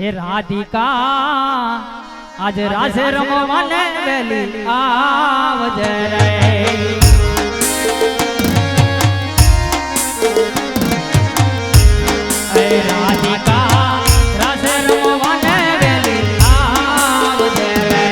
એ રાધિકા આજ રાસે રમવાને વેલી આવજે રે એ રાધિકા રાસે રમવાને વેલી આવજે રે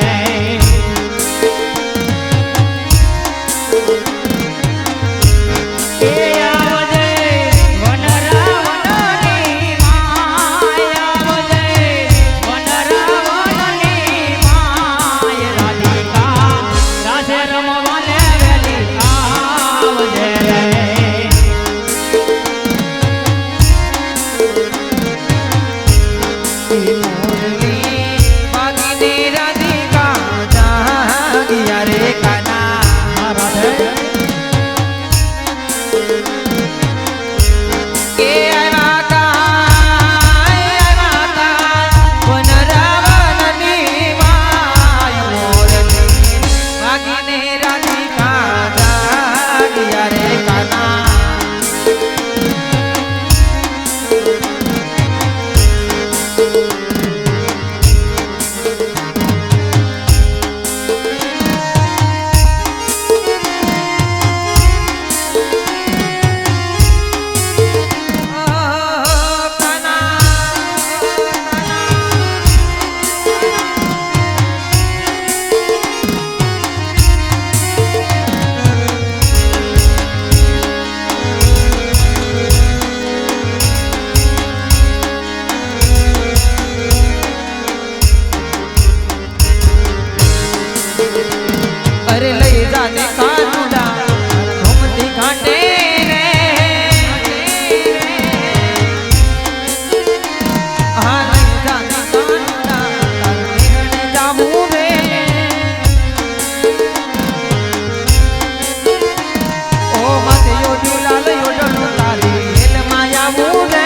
अरे लई जाने कानूडा घूमती घाटे रे हाँ लई जाने कानूडा तारे जामू रे ओ मत यो झूलाल यो डोलो तारी हेल माया मुरे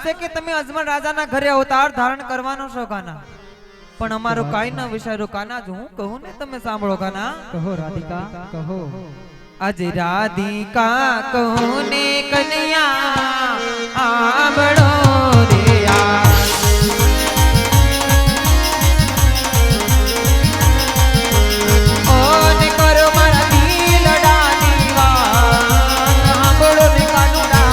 જાણ્યું છે કે તમે અજમલ રાજાના ઘરે અવતાર ધારણ કરવાનો છો કાના, પણ અમારું કાઈ ન વિચાર્યું કાના. જો હું કહું ને તમે સાંભળો કાના. કહો રાધિકા કહો. અજ રાધિકા કહું ને કન્યા આંબળો રે આ. ઓને કરો મારા દિલડાની વાત, આંબળો ને કાનુડા.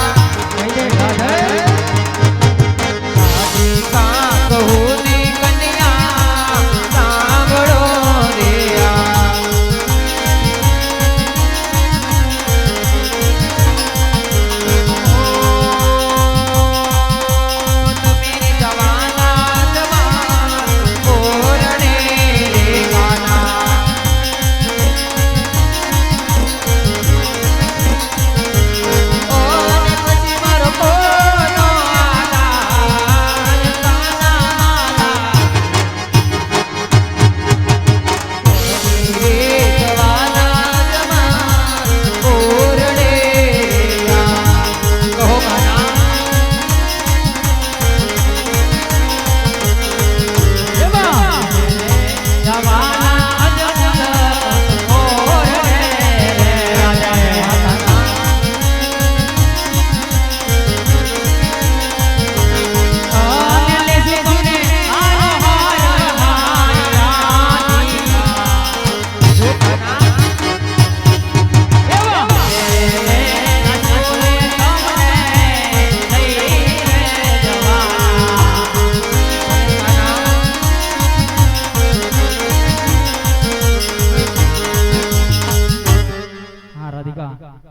રાધિકા કહું ને કન્યા સાંભળો રે આ.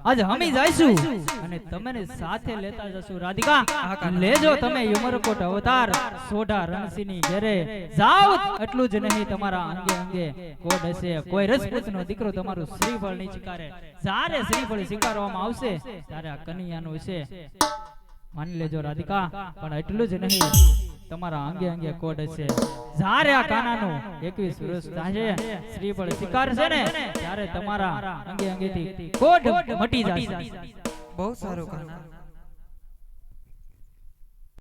આજ અમે જઈશું અને તમને સાથે લેતા જશું. રાધિકા લેજો તમે યુમરકોટ અવતાર સોઢા રણસિંહની ઘરે જાવ. એટલું જ નહીં, તમારા અંગે અંગે કોડ હશે. કોઈ રજપૂતનો દીકરો તમારું શ્રીફળ નહીં સ્વીકારે. જ્યારે શ્રીફળ સ્વીકારવામાં આવશે ત્યારે આ કન્યાનું હશે. માની લેજો રાધિકા. પણ એટલું જ નહીં, તમારા અંગે અંગે કોડ હશે. જ્યારે આ કાનાનું 21 વર્ષ થશે, શ્રીફળ સ્વીકારશે ને ત્યારે તમારા અંગે અંગેથી કોડ મટી જશે. બહુ સારું કાના.